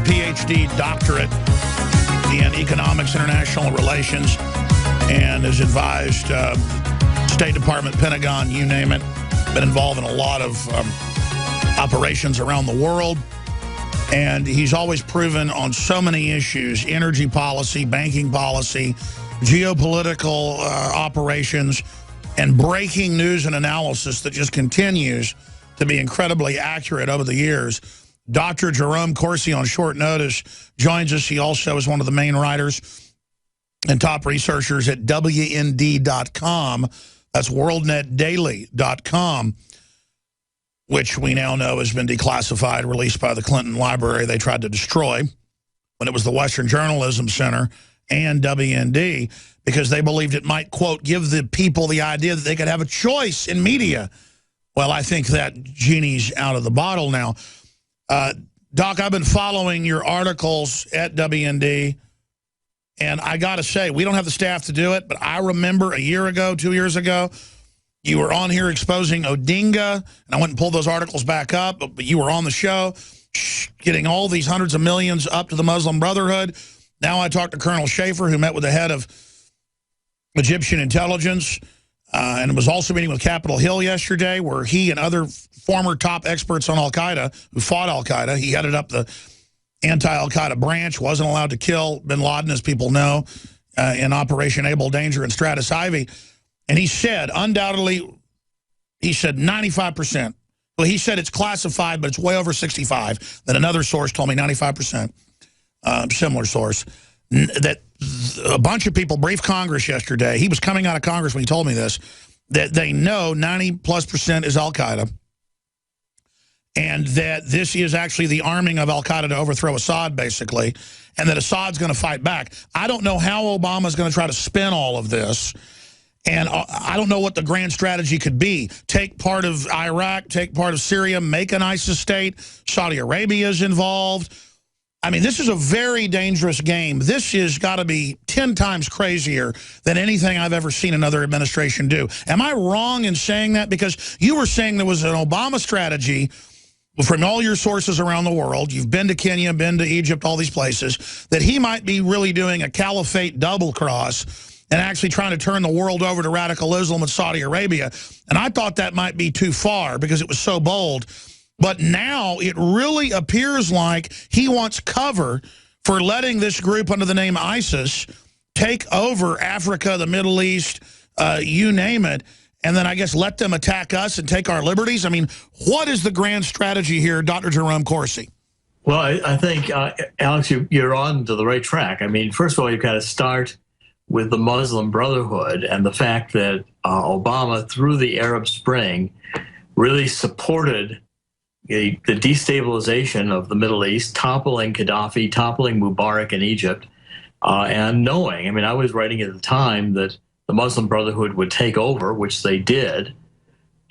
PhD doctorate in economics, international relations, and has advised State Department, Pentagon, you name it. Been involved in a lot of operations around the world. And he's always proven on so many issues, energy policy, banking policy, geopolitical operations, and breaking news and analysis that just continues to be incredibly accurate over the years. Dr. Jerome Corsi on short notice joins us. He also is one of the main writers and top researchers at WND.com. That's WorldNetDaily.com, which we now know has been declassified, released by the Clinton Library they tried to destroy when it was the Western Journalism Center and WND, because they believed it might, quote, give the people the idea that they could have a choice in media. Well, I think that genie's out of the bottle now. Doc, I've been following your articles at WND, and I got to say, we don't have the staff to do it, but I remember a year ago, 2 years ago, you were on here exposing Odinga, and I went and pulled those articles back up, but you were on the show getting all these hundreds of millions up to the Muslim Brotherhood. Now I talked to Colonel Schaefer, who met with the head of Egyptian intelligence, and was also meeting with Capitol Hill yesterday, where he and other former top experts on al-Qaeda who fought al-Qaeda, he headed up the anti-al-Qaeda branch, wasn't allowed to kill bin Laden, as people know, in Operation Able Danger and Stratus Ivy. And he said, undoubtedly, he said 95%. Well, he said it's classified, but it's way over 65. Then another source told me 95%, similar source, that a bunch of people briefed Congress yesterday. He was coming out of Congress when he told me this, that they know 90+% is al-Qaeda, and that this is actually the arming of al-Qaeda to overthrow Assad, basically, and that Assad's going to fight back. I don't know how Obama's going to try to spin all of this, and I don't know what the grand strategy could be. Take part of Iraq, take part of Syria, make an ISIS state. Saudi Arabia is involved. I mean, this is a very dangerous game. This has got to be 10 times crazier than anything I've ever seen another administration do. Am I wrong in saying that? Because you were saying there was an Obama strategy from all your sources around the world. You've been to Kenya, been to Egypt, all these places, that he might be really doing a caliphate double cross and actually trying to turn the world over to radical Islam with Saudi Arabia. And I thought that might be too far because it was so bold. But now it really appears like he wants cover for letting this group under the name ISIS take over Africa, the Middle East, you name it, and then I guess let them attack us and take our liberties. I mean, what is the grand strategy here, Dr. Jerome Corsi? Well, I think, Alex, you're on to the right track. I mean, first of all, you've got to start with the Muslim Brotherhood and the fact that Obama, through the Arab Spring, really supported the destabilization of the Middle East, toppling Gaddafi, toppling Mubarak in Egypt, and knowing, I mean, I was writing at the time that the Muslim Brotherhood would take over, which they did.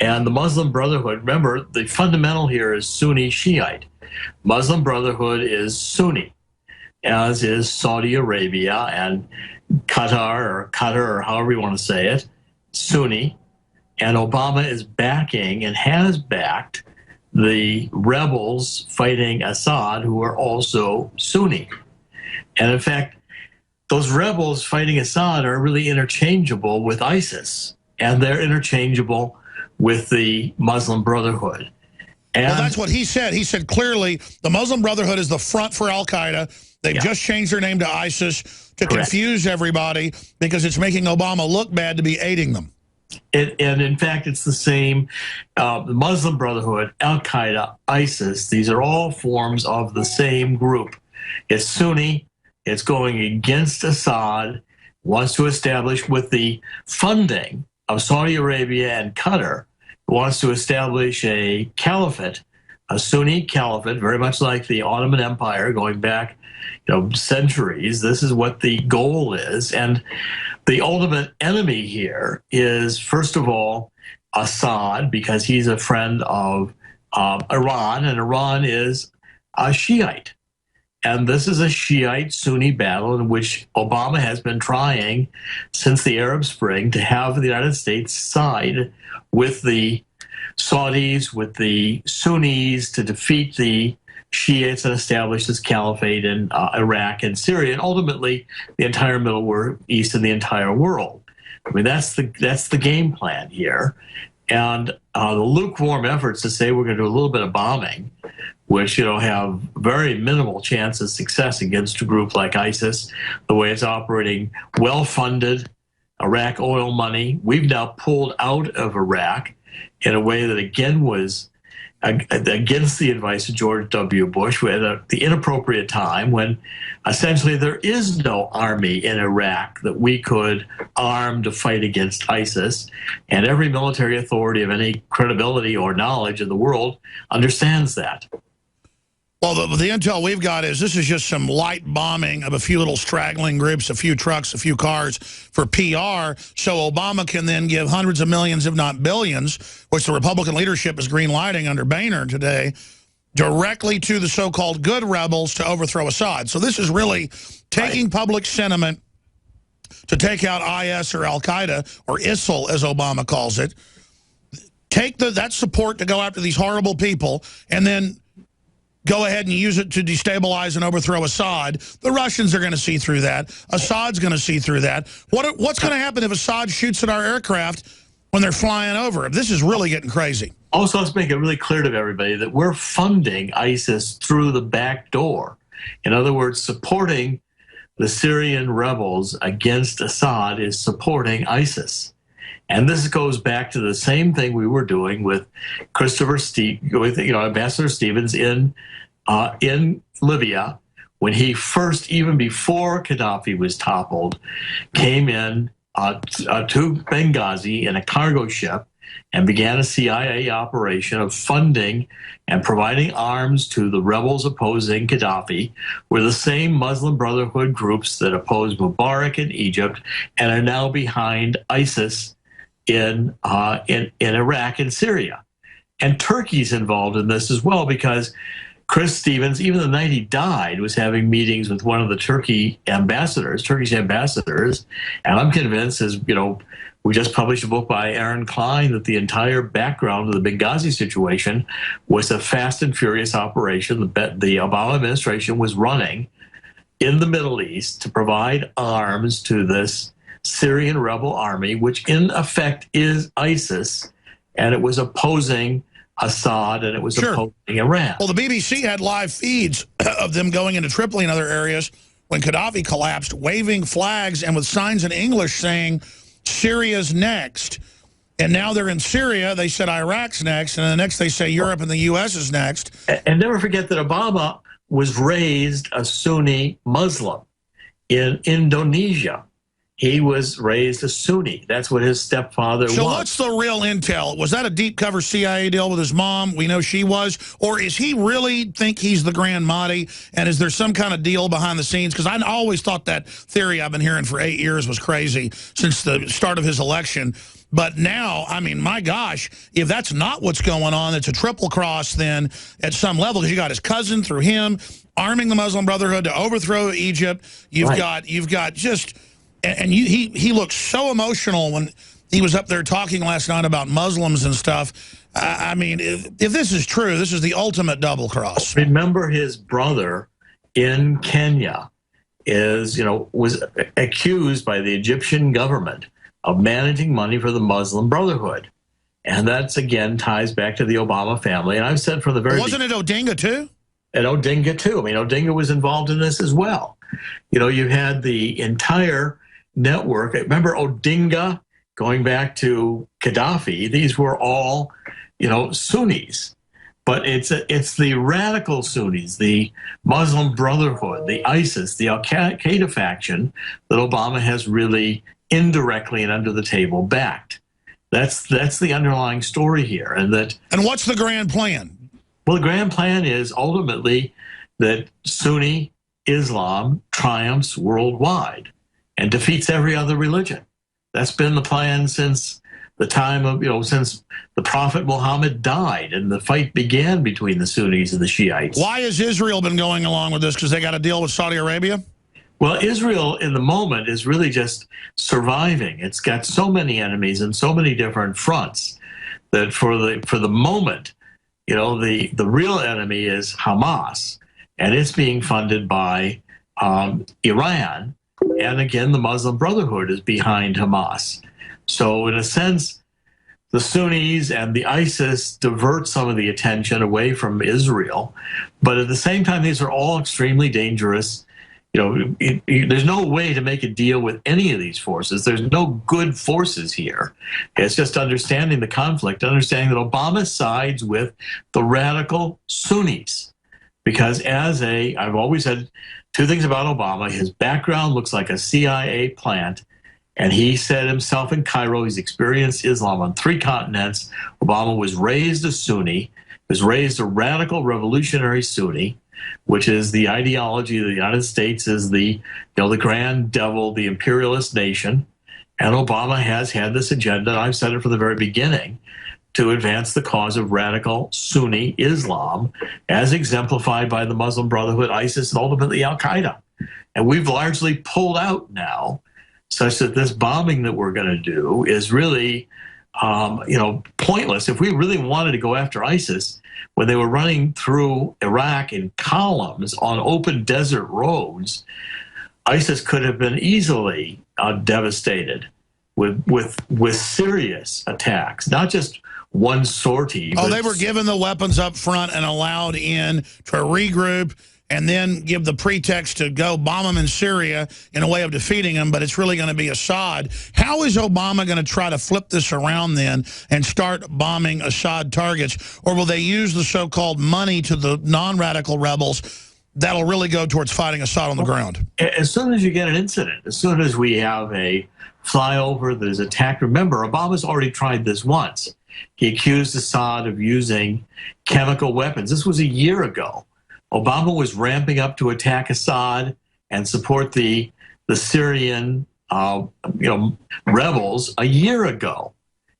And the Muslim Brotherhood, remember, the fundamental here is Sunni Shiite. Muslim Brotherhood is Sunni, as is Saudi Arabia and Qatar, or however you want to say it, Sunni. And Obama is backing and has backed the rebels fighting Assad, who are also Sunni. And in fact, those rebels fighting Assad are really interchangeable with ISIS, and they're interchangeable with the Muslim Brotherhood. And well, that's what he said. He said clearly the Muslim Brotherhood is the front for al-Qaeda. They've just changed their name to ISIS to confuse everybody because it's making Obama look bad to be aiding them. And in fact, it's the same, the Muslim Brotherhood, al-Qaeda, ISIS, these are all forms of the same group. It's Sunni, it's going against Assad, wants to establish with the funding of Saudi Arabia and Qatar, wants to establish a caliphate, a Sunni caliphate, very much like the Ottoman Empire going back, centuries. This is what the goal is. And the ultimate enemy here is, first of all, Assad, because he's a friend of Iran, and Iran is a Shiite. And this is a Shiite-Sunni battle in which Obama has been trying since the Arab Spring to have the United States side with the Saudis, with the Sunnis, to defeat the Shiites and establish this caliphate in Iraq and Syria, and ultimately the entire Middle East and the entire world. I mean, that's the game plan here. And the lukewarm efforts to say we're going to do a little bit of bombing, which have very minimal chance of success against a group like ISIS, the way it's operating, well-funded Iraq oil money. We've now pulled out of Iraq in a way that, again, was against the advice of George W. Bush at the inappropriate time when essentially there is no army in Iraq that we could arm to fight against ISIS. And every military authority of any credibility or knowledge in the world understands that. Well, the intel we've got is this is just some light bombing of a few little straggling groups, a few trucks, a few cars for PR, so Obama can then give hundreds of millions, if not billions, which the Republican leadership is green-lighting under Boehner today, directly to the so-called good rebels to overthrow Assad. So this is really taking public sentiment to take out IS or Al-Qaeda, or ISIL as Obama calls it, take that support to go after these horrible people, and then go ahead and use it to destabilize and overthrow Assad. The Russians are going to see through that. Assad's going to see through that. What's going to happen if Assad shoots at our aircraft when they're flying over? This is really getting crazy. Also, let's make it really clear to everybody that we're funding ISIS through the back door. In other words, supporting the Syrian rebels against Assad is supporting ISIS. And this goes back to the same thing we were doing with Ambassador Stevens in Libya, when he first, even before Gaddafi was toppled, came in to Benghazi in a cargo ship and began a CIA operation of funding and providing arms to the rebels opposing Gaddafi, were the same Muslim Brotherhood groups that opposed Mubarak in Egypt and are now behind ISIS in Iraq and Syria. And Turkey's involved in this as well, because Chris Stevens, even the night he died, was having meetings with one of the Turkish ambassadors, and I'm convinced, as we just published a book by Aaron Klein, that the entire background of the Benghazi situation was a fast and furious operation the Obama administration was running in the Middle East to provide arms to this Syrian rebel army, which in effect is ISIS, and it was opposing Assad and it was opposing Iran. Well, the BBC had live feeds of them going into Tripoli and other areas when Gaddafi collapsed, waving flags and with signs in English saying, Syria's next. And now they're in Syria. They said Iraq's next. And the next they say Europe and the U.S. is next. And never forget that Obama was raised a Sunni Muslim in Indonesia. He was raised a Sunni. That's what his stepfather was. So what's the real intel? Was that a deep cover CIA deal with his mom? We know she was. Or is he really think he's the Grand Mahdi? And is there some kind of deal behind the scenes? Because I always thought that theory I've been hearing for 8 years was crazy since the start of his election. But now, I mean, my gosh, if that's not what's going on, it's a triple cross then at some level, because you got his cousin through him arming the Muslim Brotherhood to overthrow Egypt. You've got just... And he looked so emotional when he was up there talking last night about Muslims and stuff. I mean, if this is true, this is the ultimate double cross. Remember, his brother in Kenya was accused by the Egyptian government of managing money for the Muslim Brotherhood. And that's, again, ties back to the Obama family. And I've said from the very beginning. Wasn't it Odinga, too? And Odinga, too. I mean, Odinga was involved in this as well. You had the entire network. Remember Odinga going back to Gaddafi? These were all, Sunnis. But it's the radical Sunnis, the Muslim Brotherhood, the ISIS, the Al-Qaeda faction that Obama has really indirectly and under the table backed. That's the underlying story here. And what's the grand plan? Well, the grand plan is ultimately that Sunni Islam triumphs worldwide and defeats every other religion. That's been the plan since the time of, since the Prophet Muhammad died and the fight began between the Sunnis and the Shiites. Why has Israel been going along with this? Because they got to deal with Saudi Arabia? Well, Israel in the moment is really just surviving. It's got so many enemies and so many different fronts that for the moment, the real enemy is Hamas, and it's being funded by Iran. And again, the Muslim Brotherhood is behind Hamas. So in a sense, the Sunnis and the ISIS divert some of the attention away from Israel. But at the same time, these are all extremely dangerous. There's no way to make a deal with any of these forces. There's no good forces here. It's just understanding the conflict, understanding that Obama sides with the radical Sunnis. Because I've always said two things about Obama. His background looks like a CIA plant. And he said himself in Cairo, he's experienced Islam on 3 continents. Obama was raised a Sunni, was raised a radical revolutionary Sunni, which is the ideology of the United States is the grand devil, the imperialist nation. And Obama has had this agenda, and I've said it from the very beginning, to advance the cause of radical Sunni Islam, as exemplified by the Muslim Brotherhood, ISIS, and ultimately Al-Qaeda. And we've largely pulled out now, such that this bombing that we're going to do is really, pointless. If we really wanted to go after ISIS, when they were running through Iraq in columns on open desert roads, ISIS could have been easily devastated with serious attacks, not just one sortie. Oh, they were given the weapons up front and allowed in to regroup and then give the pretext to go bomb them in Syria in a way of defeating them, but it's really going to be Assad. How is Obama going to try to flip this around then and start bombing Assad targets? Or will they use the so-called money to the non-radical rebels that'll really go towards fighting Assad on the ground? As soon as you get an incident, as soon as we have a flyover that is attacked, remember, Obama's already tried this once. He accused Assad of using chemical weapons. This was a year ago. Obama was ramping up to attack Assad and support the Syrian rebels a year ago.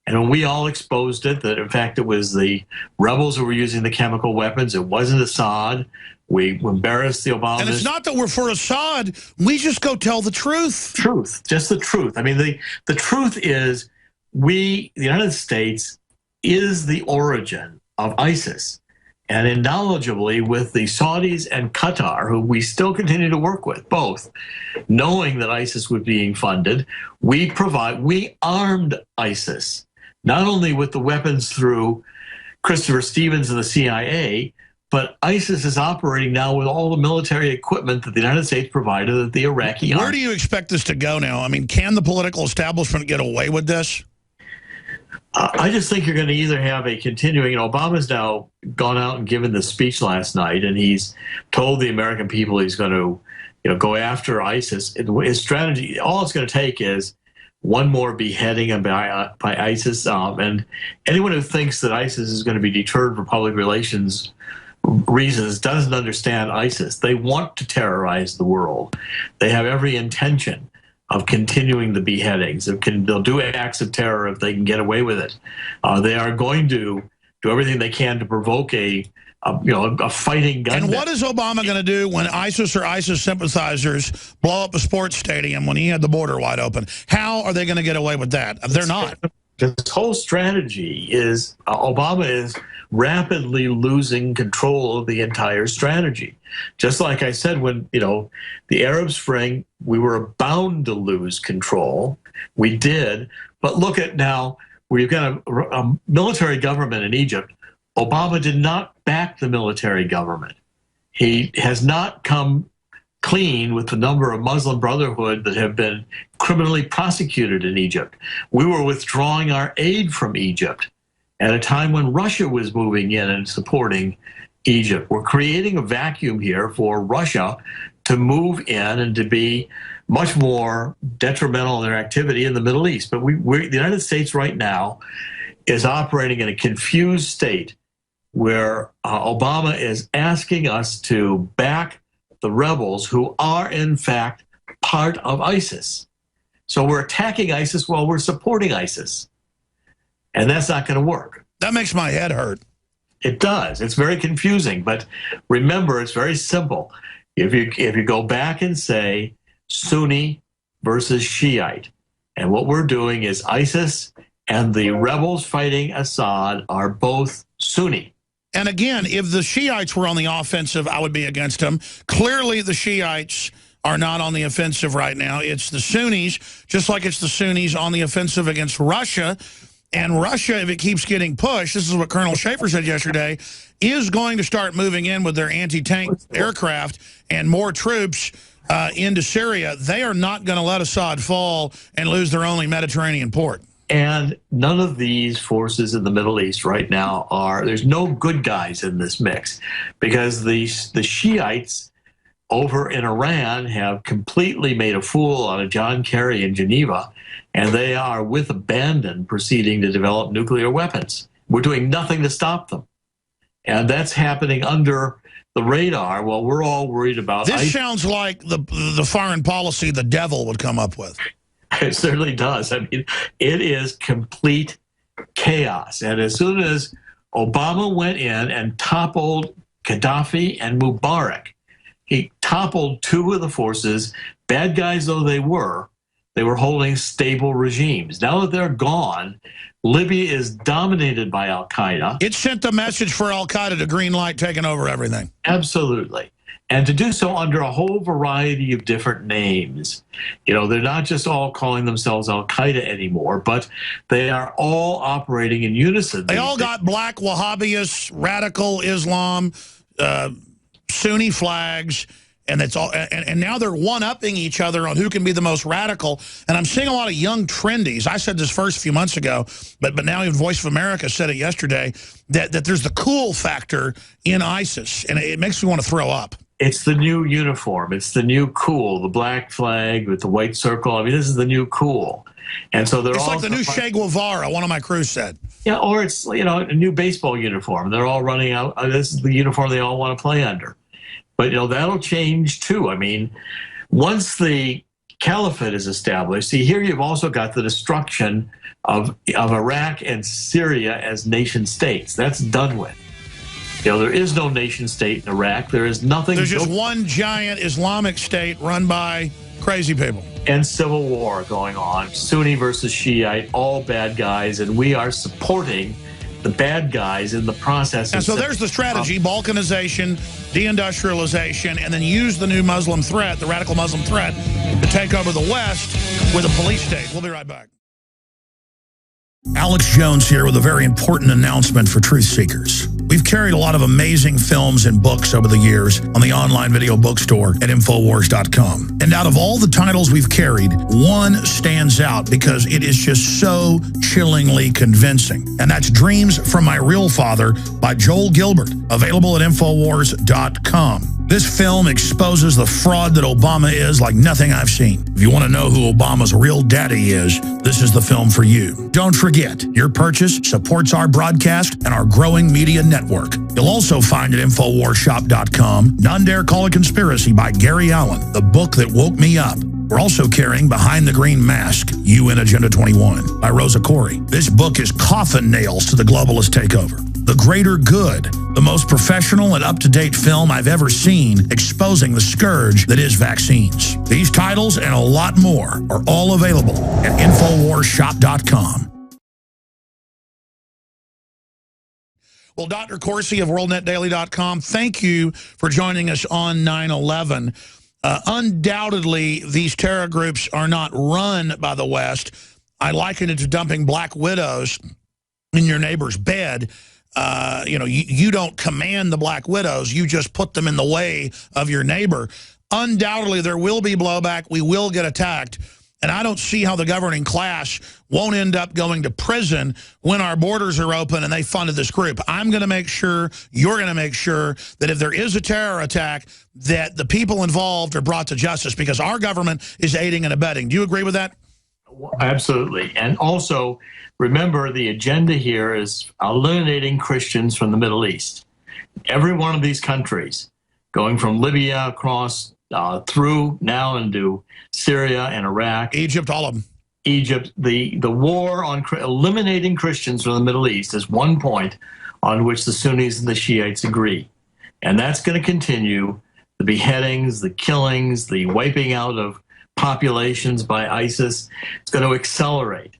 And when we all exposed it, that in fact it was the rebels who were using the chemical weapons, it wasn't Assad. We embarrassed the Obama. And it's not that we're for Assad. We just go tell the truth. Truth, just the truth. I mean, the truth is the United States is the origin of ISIS. And knowledgeably with the Saudis and Qatar, who we still continue to work with, both, knowing that ISIS was being funded, we armed ISIS, not only with the weapons through Christopher Stevens and the CIA, but ISIS is operating now with all the military equipment that the United States provided that the Iraqi army. Where do you expect this to go now? I mean, can the political establishment get away with this? I just think you're going to either have a continuing, Obama's now gone out and given this speech last night, and he's told the American people he's going to, go after ISIS. His strategy, all it's going to take is one more beheading by ISIS. And anyone who thinks that ISIS is going to be deterred for public relations reasons doesn't understand ISIS. They want to terrorize the world. They have every intention of continuing the beheadings. They'll do acts of terror if they can get away with it. They are going to do everything they can to provoke a fighting gun. And what is Obama going to do when ISIS or ISIS sympathizers blow up a sports stadium when he had the border wide open? How are they going to get away with that? They're not. This whole strategy is Obama is rapidly losing control of the entire strategy. Just like I said, when the Arab Spring, we were bound to lose control. We did, but look at now, we've got a military government in Egypt. Obama did not back the military government. He has not come clean with the number of Muslim Brotherhood that have been criminally prosecuted in Egypt. We were withdrawing our aid from Egypt at a time when Russia was moving in and supporting Egypt. We're creating a vacuum here for Russia to move in and to be much more detrimental in their activity in the Middle East. But the United States right now is operating in a confused state where Obama is asking us to back the rebels who are in fact part of ISIS. So we're attacking ISIS while we're supporting ISIS. And that's not going to work. That makes my head hurt. It does. It's very confusing. But remember, it's very simple. If you go back and say Sunni versus Shiite, and what we're doing is ISIS and the rebels fighting Assad are both Sunni. And again, if the Shiites were on the offensive, I would be against them. Clearly, the Shiites are not on the offensive right now. It's the Sunnis, just like it's the Sunnis on the offensive against Russia. And Russia, if it keeps getting pushed, this is what Colonel Schaefer said yesterday, is going to start moving in with their anti-tank aircraft and more troops into Syria. They are not going to let Assad fall and lose their only Mediterranean port. And none of these forces in the Middle East right now there's no good guys in this mix, because the Shiites over in Iran have completely made a fool out of John Kerry in Geneva, and they are with abandon proceeding to develop nuclear weapons. We're doing nothing to stop them. And that's happening under the radar while we're all worried about... This sounds like the foreign policy the devil would come up with. It certainly does. I mean, it is complete chaos. And as soon as Obama went in and toppled Gaddafi and Mubarak, he toppled two of the forces, bad guys though they were holding stable regimes. Now that they're gone, Libya is dominated by al-Qaeda. It sent the message for al-Qaeda to green light taking over everything. Absolutely. And to do so under a whole variety of different names. You know, they're not just all calling themselves al-Qaeda anymore, but they are all operating in unison. They all got black Wahhabists, radical Islam, Sunni flags, and that's all. And now they're one-upping each other on who can be the most radical. And I'm seeing a lot of young trendies. I said this first a few months ago, but now even Voice of America said it yesterday, that there's the cool factor in ISIS, and it makes me want to throw up. It's the new uniform. It's the new cool, the black flag with the white circle. I mean, this is the new cool. And so they're all... It's like the new Che Guevara, one of my crew said. Yeah, or it's, you know, a new baseball uniform. They're all running out. This is the uniform they all want to play under. But, you know, that'll change, too. I mean, once the caliphate is established, see, here you've also got the destruction of Iraq and Syria as nation states. That's done with. You know, there is no nation state in Iraq. There is nothing. There's just one giant Islamic state run by crazy people. And civil war going on, Sunni versus Shiite, all bad guys, and we are supporting the bad guys in the process. And so there's the strategy: balkanization, deindustrialization, and then use the new Muslim threat, the radical Muslim threat, to take over the West with a police state. We'll be right back. Alex Jones here with a very important announcement for truth seekers. We've carried a lot of amazing films and books over the years on the online video bookstore at Infowars.com. And out of all the titles we've carried, one stands out because it is just so chillingly convincing. And that's Dreams from My Real Father by Joel Gilbert, available at Infowars.com. This film exposes the fraud that Obama is like nothing I've seen. If you want to know who Obama's real daddy is, this is the film for you. Don't forget, your purchase supports our broadcast and our growing media network. You'll also find at InfoWarsShop.com None Dare Call It Conspiracy by Gary Allen, the book that woke me up. We're also carrying Behind the Green Mask, UN Agenda 21 by Rosa Corey. This book is coffin nails to the globalist takeover. The Greater Good, the most professional and up-to-date film I've ever seen exposing the scourge that is vaccines. These titles and a lot more are all available at InfoWarsShop.com. Well, Dr. Corsi of WorldNetDaily.com, thank you for joining us on 9/11. Undoubtedly, these terror groups are not run by the West. I liken it to dumping black widows in your neighbor's bed. You know, you don't command the black widows. You just put them in the way of your neighbor. Undoubtedly, there will be blowback. We will get attacked. And I don't see how the governing class won't end up going to prison when our borders are open and they funded this group. I'm going to make sure, you're going to make sure that if there is a terror attack, that the people involved are brought to justice, because our government is aiding and abetting. Do you agree with that? Absolutely. And also, remember, the agenda here is eliminating Christians from the Middle East. Every one of these countries, going from Libya across through now into Syria and Iraq. Egypt, all of them. Egypt, the war on eliminating Christians from the Middle East is one point on which the Sunnis and the Shiites agree. And that's going to continue. The beheadings, the killings, the wiping out of populations by ISIS, it's going to accelerate.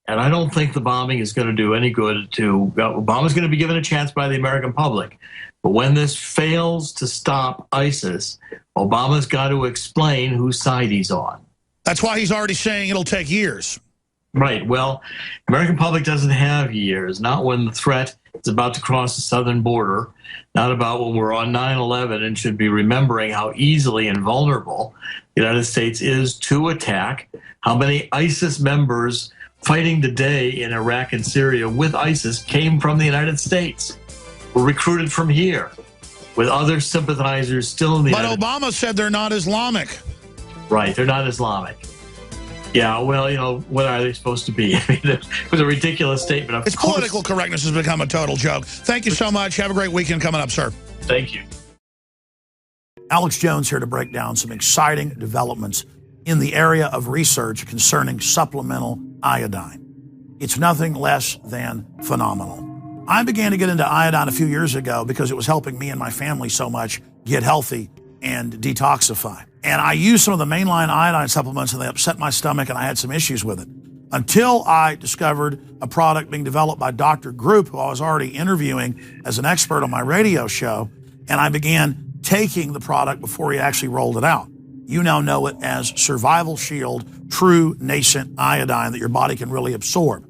And I don't think the bombing is going to do any good to, Obama's going to be given a chance by the American public. But when this fails to stop ISIS, Obama's got to explain whose side he's on. That's why he's already saying it'll take years. Right. Well, American public doesn't have years, not when the threat is about to cross the southern border, not about when we're on 9/11 and should be remembering how easily and vulnerable the United States is to attack, how many ISIS members fighting today in Iraq and Syria with ISIS came from the United States, were recruited from here, with other sympathizers still in the United States. But Obama said they're not Islamic. Right, they're not Islamic. Yeah, well, you know, what are they supposed to be? I mean, it was a ridiculous statement. Its political correctness has become a total joke. Thank you so much. Have a great weekend coming up, sir. Thank you. Alex Jones here to break down some exciting developments in the area of research concerning supplemental iodine. It's nothing less than phenomenal. I began to get into iodine a few years ago because it was helping me and my family so much get healthy and detoxify. And I used some of the mainline iodine supplements and they upset my stomach and I had some issues with it. Until I discovered a product being developed by Dr. Group, who I was already interviewing as an expert on my radio show, and I began taking the product before he actually rolled it out. You now know it as Survival Shield True Nascent Iodine that your body can really absorb.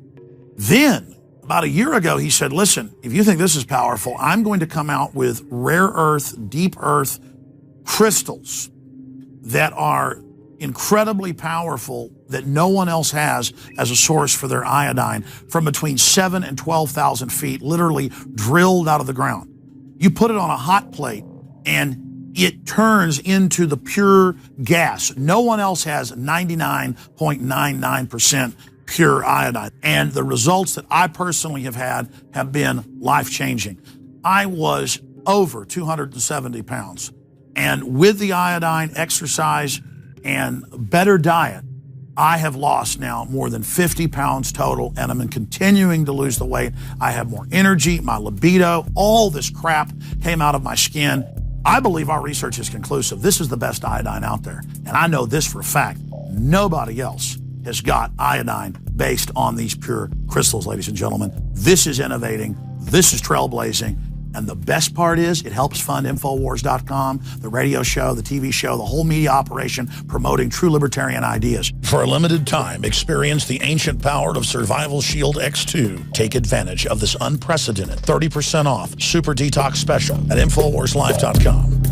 Then, about a year ago, he said, listen, if you think this is powerful, I'm going to come out with rare earth, deep earth crystals that are incredibly powerful that no one else has as a source for their iodine from between 7,000 and 12,000 feet, literally drilled out of the ground. You put it on a hot plate and it turns into the pure gas. No one else has 99.99% pure iodine. And the results that I personally have had have been life-changing. I was over 270 pounds. And with the iodine, exercise, and better diet, I have lost now more than 50 pounds total, and I'm continuing to lose the weight. I have more energy, my libido, all this crap came out of my skin. I believe our research is conclusive. This is the best iodine out there. And I know this for a fact. Nobody else has got iodine based on these pure crystals, ladies and gentlemen. This is innovating. This is trailblazing. And the best part is it helps fund Infowars.com, the radio show, the TV show, the whole media operation promoting true libertarian ideas. For a limited time, experience the ancient power of Survival Shield X2. Take advantage of this unprecedented 30% off Super Detox special at InfoWarsLife.com.